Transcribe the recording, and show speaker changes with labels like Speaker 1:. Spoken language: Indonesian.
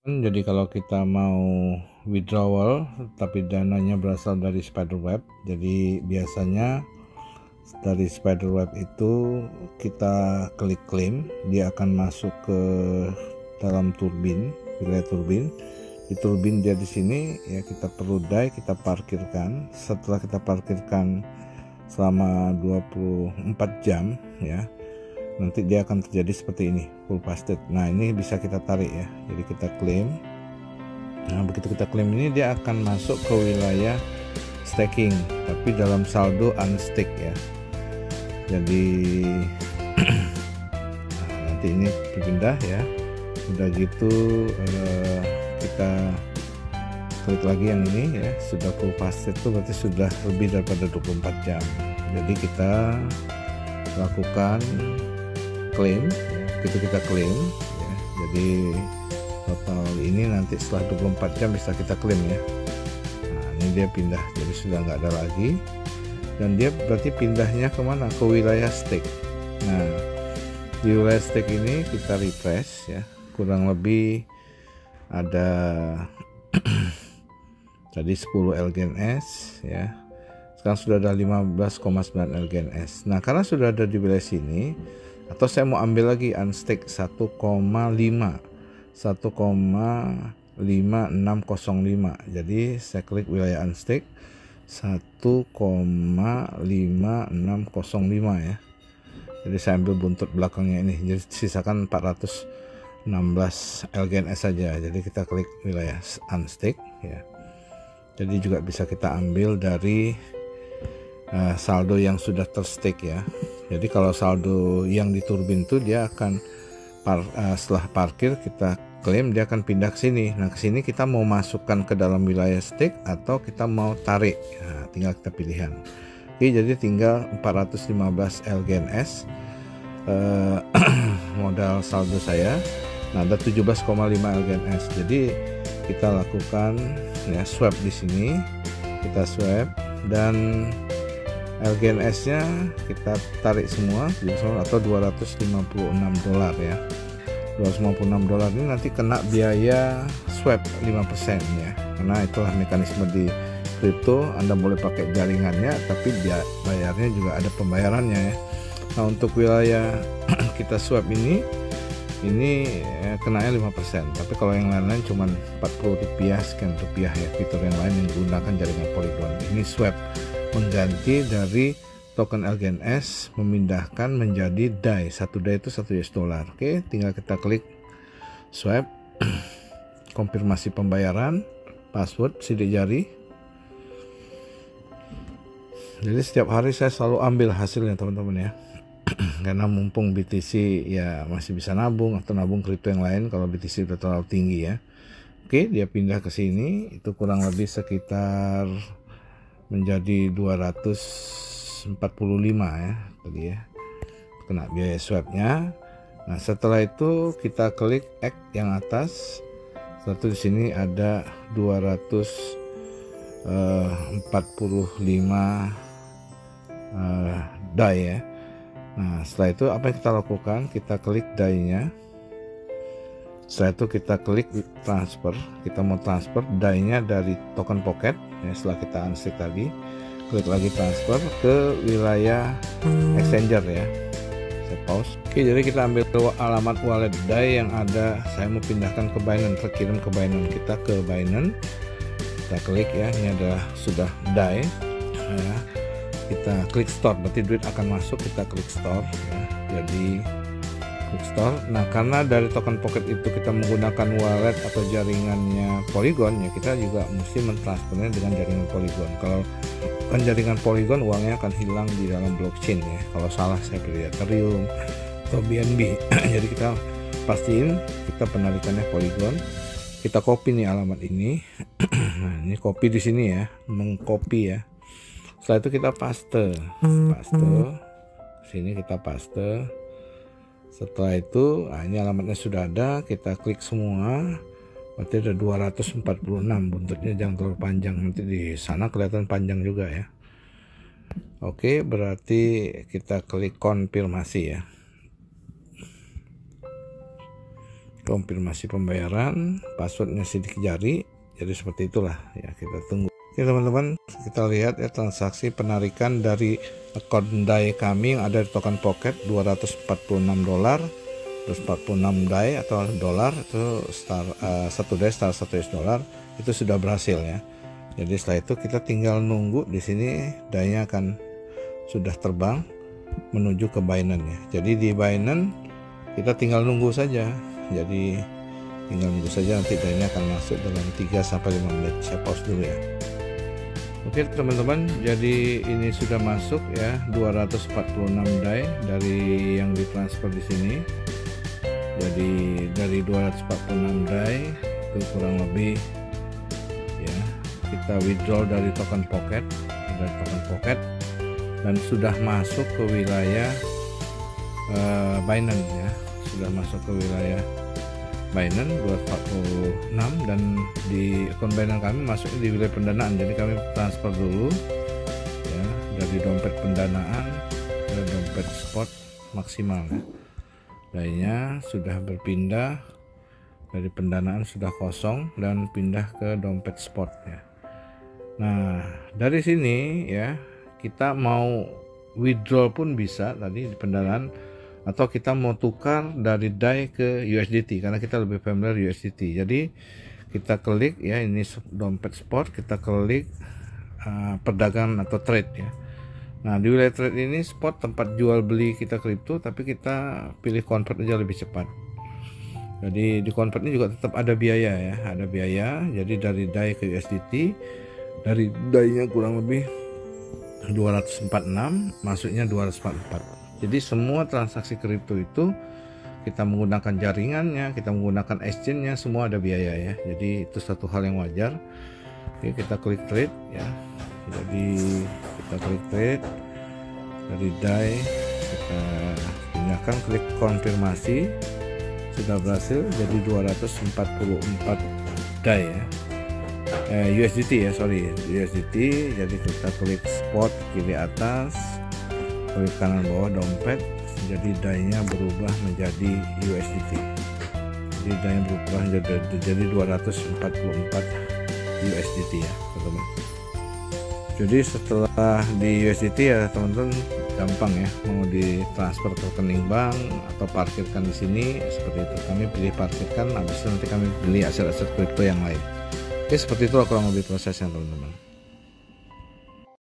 Speaker 1: Jadi kalau kita mau withdrawal tapi dananya berasal dari spiderweb, jadi biasanya dari spiderweb itu kita klik claim, dia akan masuk ke dalam turbin, wilayah turbin. Di turbin dia di sini ya, kita perlu die, kita parkirkan. Setelah kita parkirkan selama 24 jam ya, nanti dia akan terjadi seperti ini, full fasted. Nah, ini bisa kita tarik ya, jadi kita claim. Nah, begitu kita claim ini dia akan masuk ke wilayah staking, tapi dalam saldo unstake ya. Jadi nah, nanti ini berpindah ya. Udah gitu kita klik lagi yang ini ya, sudah full fasted itu berarti sudah lebih daripada 24 jam. Jadi kita lakukan claim ya, kita claim ya. Jadi total ini nanti setelah 24 jam bisa kita klaim ya. Nah, ini dia pindah, jadi sudah nggak ada lagi, dan dia berarti pindahnya kemana, ke wilayah stake. Nah, di wilayah stake ini kita refresh ya, kurang lebih ada tadi 10 LGNS ya, sekarang sudah ada 15,9 LGNS. Nah, karena sudah ada di wilayah sini, atau saya mau ambil lagi unstake 1,5605. Jadi saya klik wilayah unstake 1,5605 ya. Jadi saya ambil buntut belakangnya ini, jadi sisakan 416 LGNS saja. Jadi kita klik wilayah unstake ya. Jadi juga bisa kita ambil dari saldo yang sudah terstake ya. Jadi kalau saldo yang di turbin itu dia akan setelah parkir kita klaim, dia akan pindah ke sini. Nah, ke sini kita mau masukkan ke dalam wilayah stake atau kita mau tarik. Nah, tinggal kita pilihan. Oke, jadi tinggal 415 LGNS modal saldo saya. Nah, ada 17,5 LGNS. Jadi kita lakukan ya swap di sini. Kita swap dan LGNS-nya kita tarik semua atau $256 ya. $256 ini nanti kena biaya swap 5% ya. Karena itulah mekanisme di kripto, Anda boleh pakai jaringannya tapi bayarnya juga ada pembayarannya ya. Nah, untuk wilayah kita swap ini kenanya 5%, tapi kalau yang lain-lain cuma Rp40 sekian rupiah ya, fitur yang lain yang menggunakan jaringan Polygon. Ini swap, mengganti dari token LGNS memindahkan menjadi DAI. Satu DAI itu $1. Oke, tinggal kita klik swap, konfirmasi pembayaran, password, sidik jari. Jadi setiap hari saya selalu ambil hasilnya teman-teman ya. Karena mumpung BTC ya masih bisa nabung atau nabung kripto yang lain kalau BTC udah terlalu tinggi ya. Oke, dia pindah ke sini, itu kurang lebih sekitar menjadi 245 ya tadi ya, kena biaya swapnya. Nah, setelah itu kita klik X yang atas. Setelah itu di sini ada 245 DAI ya. Nah, setelah itu apa yang kita lakukan? Kita klik DAI-nya. Setelah itu kita klik transfer. Kita mau transfer DAI-nya dari token pocket ya, setelah kita unstake tadi. Klik lagi transfer ke wilayah exchanger ya. Saya pause. Oke, jadi kita ambil alamat wallet DAI yang ada. Saya mau pindahkan ke Binance, terkirim ke Binance. Kita ke Binance, kita klik ya, ini adalah sudah DAI ya. Kita klik store, berarti duit akan masuk. Kita klik store ya. Jadi klik store. Nah, karena dari token pocket itu kita menggunakan wallet atau jaringannya Polygon ya, kita juga mesti mentransfernya dengan jaringan Polygon. Kalau kan jaringan Polygon, uangnya akan hilang di dalam blockchain ya. Kalau salah saya pilih Ethereum atau BNB. Jadi kita pastiin kita penarikannya Polygon. Kita copy nih alamat ini. Nah, ini copy di sini ya, mengcopy ya. Setelah itu kita paste sini, kita paste. Setelah itu ini alamatnya sudah ada, kita klik semua, berarti ada 246. Buntutnya jangan terlalu panjang, nanti di sana kelihatan panjang juga ya. Oke, berarti kita klik konfirmasi ya. konfirmasi pembayaran, passwordnya sidik jari. Jadi seperti itulah ya, kita tunggu. Oke teman-teman, kita lihat ya transaksi penarikan dari akun DAI kami yang ada di token pocket $246, terus 46 DAI atau dolar itu satu DAI setara 1 US dollar itu sudah berhasil ya. Jadi setelah itu kita tinggal nunggu di sini DAI-nya akan sudah terbang menuju ke Binance ya. Jadi di Binance kita tinggal nunggu saja. Jadi tinggal nunggu saja, nanti DAI-nya akan masuk dalam 3-5 menit. Saya pause dulu ya. Oke teman-teman, jadi ini sudah masuk ya 246 DAI dari yang ditransfer di sini. Jadi dari 246 DAI itu kurang lebih ya, kita withdraw dari token pocket, dan sudah masuk ke wilayah Binance ya, sudah masuk ke wilayah Binance 246, dan di akun Binance kami masuknya di wilayah pendanaan. Jadi kami transfer dulu ya dari dompet pendanaan ke dompet spot maksimal ya. DAI-nya sudah berpindah dari pendanaan, sudah kosong dan pindah ke dompet spot ya. Nah dari sini ya kita mau withdraw pun bisa tadi di pendanaan, atau kita mau tukar dari DAI ke USDT karena kita lebih familiar USDT. Jadi kita klik ya, ini dompet spot, kita klik perdagangan atau trade ya. Nah di wilayah trade ini spot tempat jual beli kita kripto, tapi kita pilih convert aja lebih cepat. Jadi di convert ini juga tetap ada biaya ya, ada biaya. Jadi dari DAI ke USDT, dari DAI-nya kurang lebih 246, masuknya 244. Jadi semua transaksi kripto itu kita menggunakan jaringannya, kita menggunakan exchange-nya, semua ada biaya ya. Jadi itu satu hal yang wajar. Oke, kita klik trade ya. Jadi kita klik trade dari DAI, kita pindahkan, klik konfirmasi, sudah berhasil. Jadi 244 DAI ya. USDT ya, sorry, USDT. Jadi kita klik spot kiri atas, klik kanan bawah dompet, jadi DAI-nya berubah menjadi USDT. Jadi DAI-nya berubah menjadi 244 USDT ya teman-teman. Jadi setelah di USDT ya teman-teman, gampang ya, mau ditransfer ke rekening bank atau parkirkan di sini seperti itu. Kami pilih parkirkan, habis itu nanti kami beli aset-aset kripto yang lain. Oke, seperti itu kurang lebih prosesnya teman-teman.